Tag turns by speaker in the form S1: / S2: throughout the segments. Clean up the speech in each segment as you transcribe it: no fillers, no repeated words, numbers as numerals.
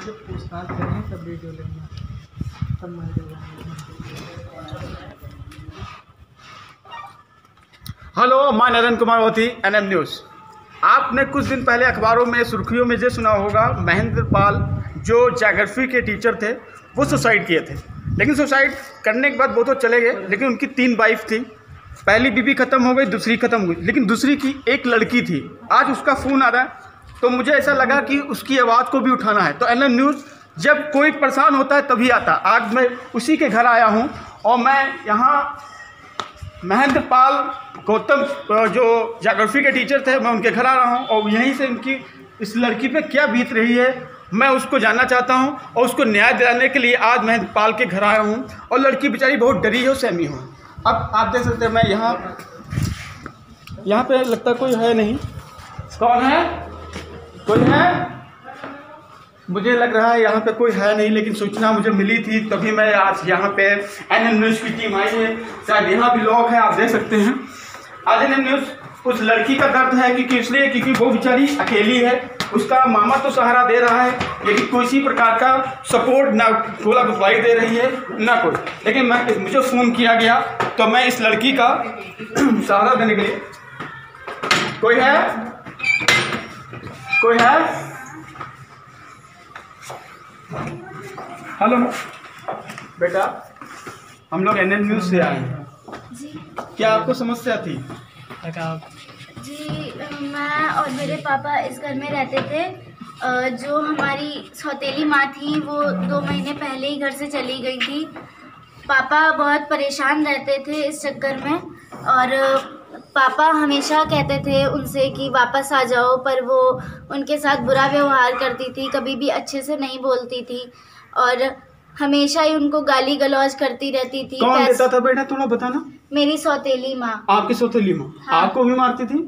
S1: जब पूछताछ करेंगे तब वीडियो लेंगे, तब मैं
S2: हेलो, मैं नरेंद्र कुमार होती, NM न्यूज़। आपने कुछ दिन पहले अखबारों में सुर्खियों में ये सुना होगा, महेंद्र पाल जो ज्योग्राफी के टीचर थे वो सुसाइड किए थे। लेकिन सुसाइड करने के बाद वो तो चले गए, लेकिन उनकी 3 वाइफ थी। पहली बीवी ख़त्म हो गई, दूसरी ख़त्म हुई, लेकिन दूसरी की एक लड़की थी। आज उसका फ़ोन आ रहा है, तो मुझे ऐसा लगा कि उसकी आवाज़ को भी उठाना है। तो NM न्यूज़ जब कोई परेशान होता है तभी आता। आज मैं उसी के घर आया हूँ और मैं यहाँ महेंद्र पाल गौतम जो ज्योग्राफी के टीचर थे, मैं उनके घर आ रहा हूँ और यहीं से उनकी इस लड़की पे क्या बीत रही है मैं उसको जानना चाहता हूँ और उसको न्याय दिलाने के लिए आज महेंद्र पाल के घर आया हूँ। और लड़की बेचारी बहुत डरी हो, सहमी हो। अब आप देख सकते हैं, मैं यहाँ पे लगता कोई है नहीं। कौन है? कोई है? मुझे लग रहा है यहाँ पे कोई है नहीं, लेकिन सूचना मुझे मिली थी तभी मैं आज यहाँ पे NM न्यूज़ की टीम आई है। शायद यहाँ भी लोग हैं, आप देख सकते हैं। आज NM न्यूज़ उस लड़की का दर्द है इसलिए क्योंकि वो बेचारी अकेली है। उसका मामा तो सहारा दे रहा है, लेकिन किसी प्रकार का सपोर्ट ना बोला भरपाई दे रही है ना कोई। लेकिन मुझे फ़ोन किया गया तो मैं इस लड़की का सहारा देने के लिए। कोई है? कोई है? हेलो बेटा, हम लोग NM न्यूज़ से आए हैं
S3: जी।
S2: क्या आपको समस्या थी?
S3: जी, मैं और मेरे पापा इस घर में रहते थे। जो हमारी सौतेली माँ थी वो 2 महीने पहले ही घर से चली गई थी। पापा बहुत परेशान रहते थे इस चक्कर में, और पापा हमेशा कहते थे उनसे कि वापस आ जाओ, पर वो उनके साथ बुरा व्यवहार करती थी, कभी भी अच्छे से नहीं बोलती थी और हमेशा ही उनको गाली गलौज करती रहती थी।
S2: कौन देता था बेटा, थोड़ा बताना।
S3: मेरी सौतेली माँ।
S2: आपकी सौतेली माँ? हाँ। आपको भी मारती थी?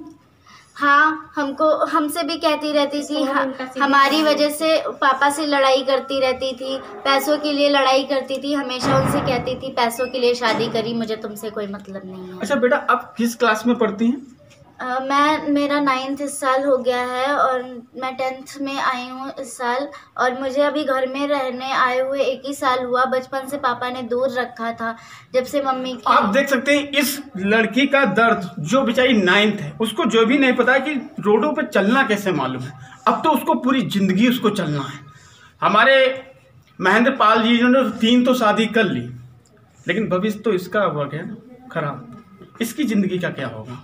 S3: हाँ, हमसे भी कहती रहती थी। हमारी वजह से पापा से लड़ाई करती रहती थी, पैसों के लिए लड़ाई करती थी। हमेशा उनसे कहती थी पैसों के लिए शादी करी, मुझे तुमसे कोई मतलब नहीं है।
S2: अच्छा बेटा, आप किस क्लास में पढ़ती हैं?
S3: मेरा 9th इस साल हो गया है और मैं 10th में आई हूँ इस साल। और मुझे अभी घर में रहने आए हुए 1 ही साल हुआ। बचपन से पापा ने दूर रखा था, जब से मम्मी की।
S2: आप देख सकते हैं इस लड़की का दर्द, जो बेचारी 9th है, उसको जो भी नहीं पता है कि रोडों पे चलना कैसे मालूम है। अब तो उसको पूरी ज़िंदगी उसको चलना है। हमारे महेंद्र पाल जी ने 3 तो शादी कर ली, लेकिन भविष्य तो इसका वर्ग है ना खराब। इसकी ज़िंदगी का क्या होगा?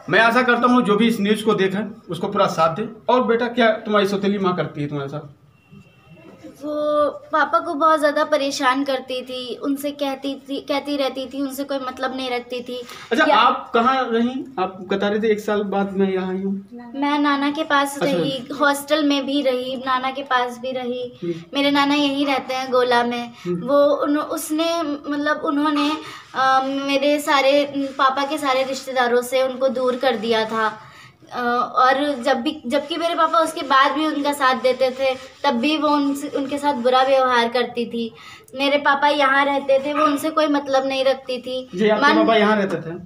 S2: मैं आशा करता हूँ जो भी इस न्यूज़ को देखा उसको पूरा साथ दे। और बेटा, क्या तुम्हारी सौतेली माँ करती है तुम्हारे साथ?
S3: वो पापा को बहुत ज़्यादा परेशान करती थी, उनसे कहती रहती थी, उनसे कोई मतलब नहीं रखती थी।
S2: अच्छा, आप कहाँ रही? आप बता रहे थे 1 साल बाद मैं यहाँ आई हूँ।
S3: मैं नाना के पास रही, हॉस्टल में भी रही, नाना के पास भी रही। मेरे नाना यहीं रहते हैं गोला में। उन्होंने मेरे सारे पापा के सारे रिश्तेदारों से उनको दूर कर दिया था। और जबकि मेरे पापा उसके बाद भी उनका साथ देते थे, तब भी वो उनके साथ बुरा व्यवहार करती थी। मेरे पापा यहाँ रहते थे, वो उनसे कोई मतलब नहीं रखती थी।
S2: जी, आपके पापा यहाँ रहते थे?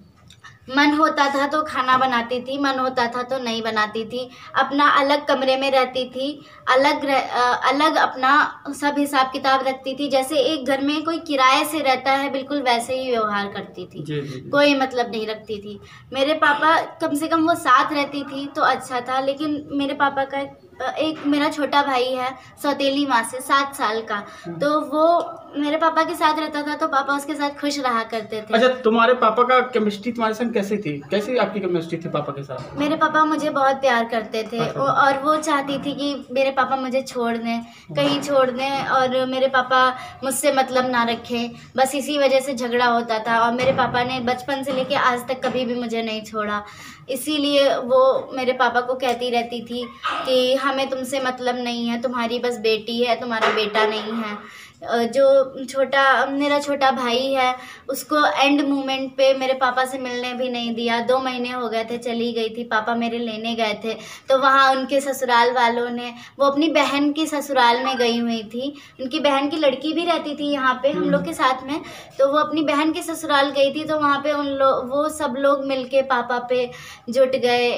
S3: मन होता था तो खाना बनाती थी, मन होता था तो नहीं बनाती थी। अपना अलग कमरे में रहती थी, अलग अपना सब हिसाब किताब रखती थी। जैसे एक घर में कोई किराए से रहता है, बिल्कुल वैसे ही व्यवहार करती थी। जी। कोई मतलब नहीं रखती थी। मेरे पापा कम से कम वो साथ रहती थी तो अच्छा था, लेकिन मेरे पापा का एक मेरा छोटा भाई है सौतेली माँ से 7 साल का, तो वो मेरे पापा के साथ रहता था तो पापा उसके साथ खुश रहा करते थे।
S2: अच्छा, तुम्हारे पापा का केमिस्ट्री तुम्हारे संग कैसी थी? कैसी आपकी केमिस्ट्री थी पापा के साथ?
S3: मेरे पापा मुझे बहुत प्यार करते थे। और वो चाहती थी कि मेरे पापा मुझे छोड़ दें, कहीं छोड़ दें, और मेरे पापा मुझसे मतलब ना रखें। बस इसी वजह से झगड़ा होता था। और मेरे पापा ने बचपन से लेके आज तक कभी भी मुझे नहीं छोड़ा। इसीलिए वो मेरे पापा को कहती रहती थी कि हमें तुमसे मतलब नहीं है, तुम्हारी बस बेटी है, तुम्हारा बेटा नहीं है। जो मेरा छोटा भाई है उसको एंड मोमेंट पे मेरे पापा से मिलने भी नहीं दिया। 2 महीने हो गए थे, चली गई थी, पापा मेरे लेने गए थे तो वहाँ उनके ससुराल वालों ने, वो अपनी बहन की ससुराल में गई हुई थी, उनकी बहन की लड़की भी रहती थी यहाँ पे हम लोग के साथ में, तो वो अपनी बहन के ससुराल गई थी तो वहाँ पे वो सब लोग मिलके पापा पे जुट गए,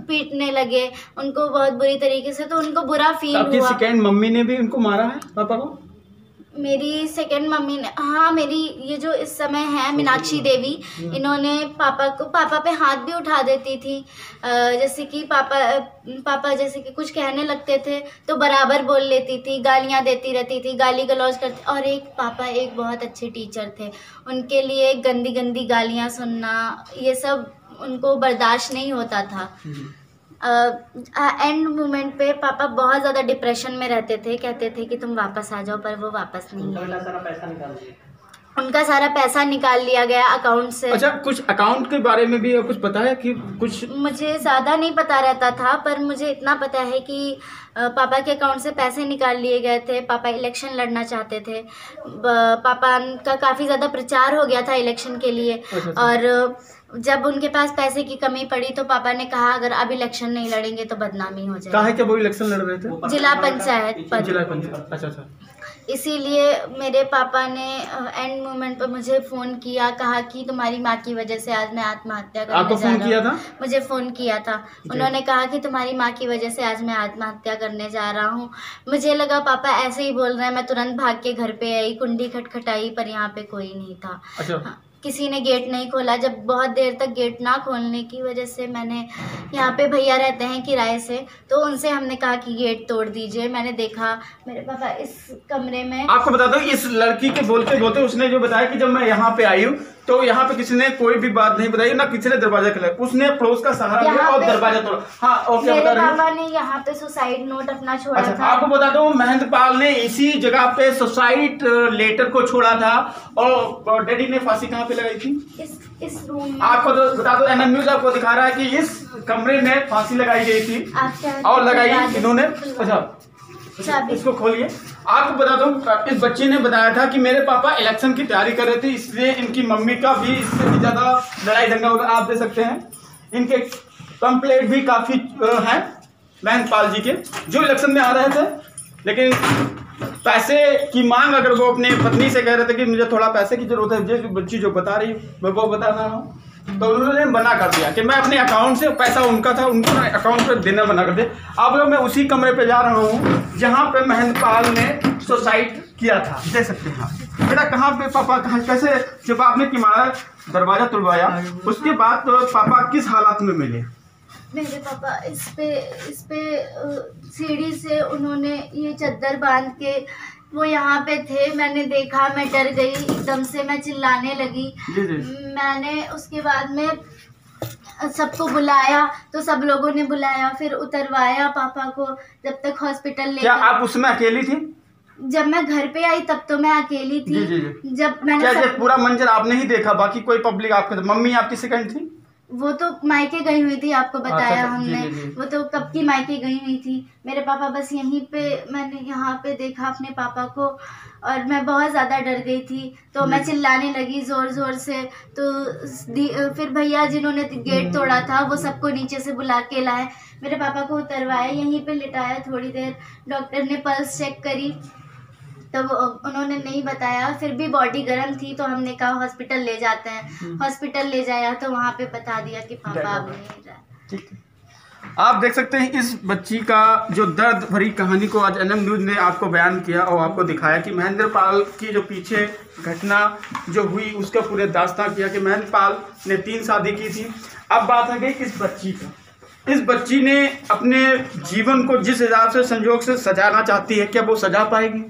S3: पीटने लगे उनको बहुत बुरी तरीके से। तो उनको बुरा फील हुआ।
S2: आपकी सेकंड मम्मी ने भी उनको मारा है पापा को?
S3: मेरी सेकंड मम्मी ने, हाँ, मेरी ये जो इस समय है मीनाक्षी देवी, इन्होंने पापा पे हाथ भी उठा देती थी। जैसे कि पापा जैसे कि कुछ कहने लगते थे तो बराबर बोल लेती थी, गालियाँ देती रहती थी, गाली गलौज करती। और पापा एक बहुत अच्छे टीचर थे, उनके लिए गंदी गंदी गालियाँ सुनना ये सब उनको बर्दाश्त नहीं होता था। एंड मोमेंट पे पापा बहुत ज़्यादा डिप्रेशन में रहते थे, कहते थे कि तुम वापस आ जाओ, पर वो वापस नहीं आए। उनका सारा पैसा निकाल लिया गया अकाउंट से।
S2: अच्छा, कुछ अकाउंट के बारे में भी कुछ पता है कि कुछ?
S3: मुझे ज़्यादा नहीं पता रहता था, पर मुझे इतना पता है कि पापा के अकाउंट से पैसे निकाल लिए गए थे। पापा इलेक्शन लड़ना चाहते थे, पापा का काफ़ी ज़्यादा प्रचार हो गया था इलेक्शन के लिए। और जब उनके पास पैसे की कमी पड़ी तो पापा ने कहा अगर अब इलेक्शन नहीं लड़ेंगे तो बदनामी हो जाएगी।
S2: कहाँ है क्या वो इलेक्शन लड़ रहे थे?
S3: जिला पंचायत पद।
S2: जिला पंचायत, अच्छा।
S3: इसीलिए मेरे पापा ने एंड मोमेंट पर मुझे फ़ोन किया, कहा कि तुम्हारी माँ की वजह से आज मैं आत्महत्या करने
S2: आपको फ़ोन किया था?
S3: मुझे फ़ोन किया था। उन्होंने कहा कि तुम्हारी माँ की वजह से आज मैं आत्महत्या करने जा रहा हूँ। मुझे लगा पापा ऐसे ही बोल रहे हैं, मैं तुरंत भाग के घर पे आई, कुंडी खटखटाई, पर यहाँ पे कोई नहीं था।
S2: अच्छा।
S3: किसी ने गेट नहीं खोला। जब बहुत देर तक गेट ना खोलने की वजह से मैंने, यहाँ पे भैया रहते हैं किराए से, तो उनसे हमने कहा कि गेट तोड़ दीजिए। मैंने देखा मेरे पापा इस कमरे में।
S2: आपको बता दो, इस लड़की के बोलते बोलते उसने जो बताया कि जब मैं यहाँ पे आई हूँ तो यहाँ पे किसी ने कोई भी बात नहीं बताई, ना किसी ने दरवाजा खोला, उसने पड़ोस का सहारा लिया और दरवाजा तोड़ा। हाँ, और क्या बता रहे हैं?
S3: पापा ने यहाँ पे सुसाइड नोट अपना छोड़ा था।
S2: आपको बता दो, महेंद्र पाल ने इसी जगह पे सुसाइड लेटर को छोड़ा था। और डैडी ने फांसी कहाँ पे लगाई थी?
S3: इस रूम में।
S2: आपको तो बता दो, एनएम न्यूज आपको दिखा रहा है कि इस कमरे में फांसी लगाई गई थी और लगाई इन्होंने। अच्छा, इसको खोलिए। आपको बता दूं, इस बच्चे ने बताया था कि मेरे पापा इलेक्शन की तैयारी कर रहे थे, इसलिए इनकी मम्मी का भी इससे भी ज्यादा लड़ाई दंगा होगा। आप देख सकते हैं इनके कंप्लेंट भी काफी हैं महेंद्र पाल जी के, जो इलेक्शन में आ रहे थे, लेकिन पैसे की मांग अगर वो अपनी पत्नी से कह रहे थे कि मुझे थोड़ा पैसे की जरूरत है, जो बच्ची जो बता रही मैं वो बता रहा हूँ, तो उन्होंने मना कर दिया कि मैं अपने अकाउंट से, पैसा उनका था, उनको अकाउंट पे देना मना कर दे। अब लोग मैं उसी कमरे पे जा रहा हूँ जहाँ पे महेंद्र पाल ने सुसाइड किया था। देख सकते हैं आप। बेटा कहाँ पे पापा, कैसे जब आपने की मारा दरवाजा तोड़वाया, उसके बाद तो पापा किस हालात में मिले?
S3: मेरे पापा इस पे सीढ़ी से उन्होंने ये चद्दर बांध के वो यहाँ पे थे। मैंने देखा, मैं डर गई एकदम से, मैं चिल्लाने लगी। मैंने उसके बाद में सबको बुलाया, तो सब लोगों ने बुलाया, फिर उतरवाया पापा को। जब तक हॉस्पिटल ले,
S2: क्या आप उसमें अकेली थी?
S3: जब मैं घर पे आई तब तो मैं अकेली थी। जब मैंने
S2: पूरा मंजर आपने ही देखा, बाकी कोई पब्लिक आपके? मम्मी आपकी सेकंड थी?
S3: वो तो मायके गई हुई थी, आपको बताया हमने। वो तो कब की मायके गई हुई थी। मेरे पापा बस यहीं पे, मैंने यहाँ पे देखा अपने पापा को और मैं बहुत ज़्यादा डर गई थी, तो मैं चिल्लाने लगी ज़ोर ज़ोर से। तो फिर भैया जिन्होंने गेट तोड़ा था वो सबको नीचे से बुला के लाए, मेरे पापा को उतरवाया, यहीं पे लिटाया थोड़ी देर। डॉक्टर ने पल्स चेक करी तो उन्होंने नहीं बताया, फिर भी बॉडी गर्म थी तो हमने कहा हॉस्पिटल ले जाते हैं। हॉस्पिटल ले जाया तो वहाँ पे बता दिया कि पापा अब नहीं रहा।
S2: ठीक है, आप देख सकते हैं इस बच्ची का जो दर्द भरी कहानी को आज एनएम न्यूज़ ने आपको बयान किया और आपको दिखाया कि महेंद्र पाल की जो पीछे घटना जो हुई उसका पूरे दास्तां किया कि महेंद्र पाल ने 3 शादी की थी। अब बात आ गई इस बच्ची का। इस बच्ची ने अपने जीवन को जिस हिसाब से संजोग से सजाना चाहती है, क्या वो सजा पाएगी?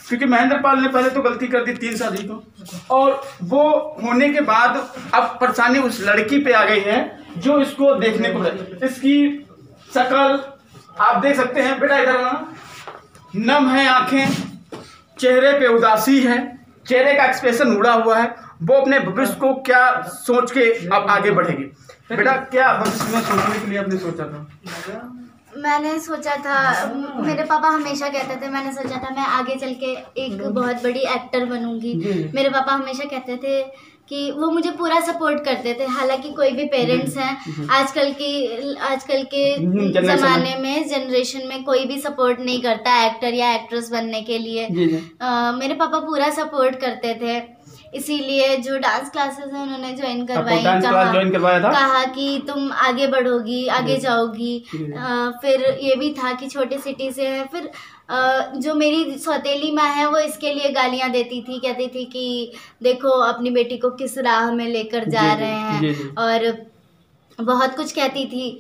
S2: क्योंकि महेंद्र पाल ने पहले तो गलती कर दी 3 शादी को, और वो होने के बाद अब परेशानी उस लड़की पे आ गई है जो इसको देखने को है। इसकी शक्ल आप देख सकते हैं, बेटा इधर आना, नम है आंखें, चेहरे पे उदासी है, चेहरे का एक्सप्रेशन उड़ा हुआ है। वो अपने भविष्य को क्या सोच के अब आगे बढ़ेगी। बेटा क्या भविष्य में सोचने के लिए आपने सोचा था?
S3: मैंने सोचा था, मेरे पापा हमेशा कहते थे, मैंने सोचा था मैं आगे चल के एक बहुत बड़ी एक्टर बनूंगी। मेरे पापा हमेशा कहते थे कि वो मुझे पूरा सपोर्ट करते थे। हालांकि कोई भी पेरेंट्स हैं आजकल के ज़माने में, जनरेशन में कोई भी सपोर्ट नहीं करता एक्टर या एक्ट्रेस बनने के लिए। मेरे पापा पूरा सपोर्ट करते थे, इसीलिए जो डांस क्लासेस हैं उन्होंने ज्वाइन करवाई। कहा कि तुम आगे बढ़ोगी, आगे जाओगी। फिर ये भी था कि छोटी सिटी से है। फिर जो मेरी सौतेली माँ है वो इसके लिए गालियाँ देती थी, कहती थी कि देखो अपनी बेटी को किस राह में लेकर जा रहे हैं, और बहुत कुछ कहती थी,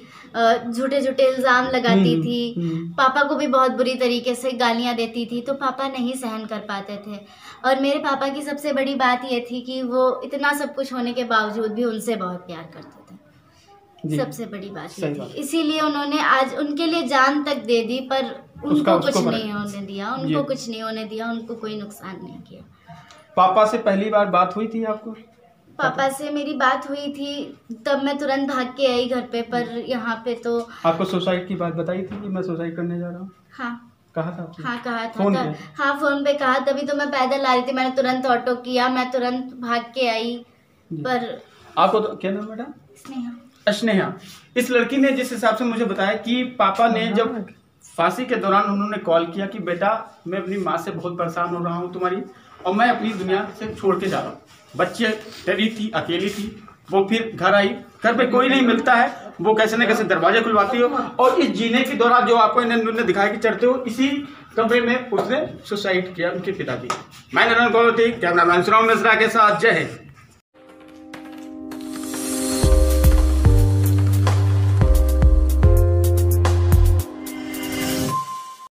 S3: झूठे झूठे इल्ज़ाम लगाती थी। पापा को भी बहुत बुरी तरीके से गालियाँ देती थी, तो पापा नहीं सहन कर पाते थे। और मेरे पापा की सबसे बड़ी बात ये थी कि वो इतना सब कुछ होने के बावजूद भी उनसे बहुत प्यार करते थे। सबसे बड़ी बात ये थी, इसीलिए उन्होंने आज उनके लिए जान तक दे दी, पर उनको कुछ नहीं होने दिया, उनको कुछ नहीं होने दिया, उनको कोई नुकसान नहीं किया।
S2: पापा से पहली बार बात हुई थी आपको?
S3: पापा से मेरी बात हुई थी, तब मैं तुरंत भाग के आई घर पे, पर यहाँ पे तो।
S2: आपको सुसाइड की बात बताई थी कि मैं सुसाइड करने जा रहा हूँ? हाँ कहा था आपने? हाँ कहा था, फोन पे कहा। तभी तो मैं पैदल आ रही थी, मैंने तुरंत ऑटो किया, मैं तुरंत भाग के आई। पर आपको तो क्या नाम बेटा? स्नेहा। स्नेहा, इस लड़की ने जिस हिसाब से मुझे बताया कि पापा ने जब फांसी के दौरान उन्होंने कॉल किया कि बेटा मैं अपनी माँ से बहुत परेशान हो रहा हूँ तुम्हारी, और मैं अपनी दुनिया से छोड़ के जा रहा हूँ। बच्चे डरी थी, अकेली थी, वो फिर घर आई, घर पे कोई नहीं मिलता है, वो कैसे न कैसे दरवाजे खुलवाती हो, और इस जीने के दौरान जो आपको इन्होंने दिखाया कि चढ़ते हो, इसी कमरे में उसने सुसाइड किया उनके पिताजी। मैं नरेंद्र गौरवती, कैमरामैन सुराम मिश्रा के साथ, जय हिंद।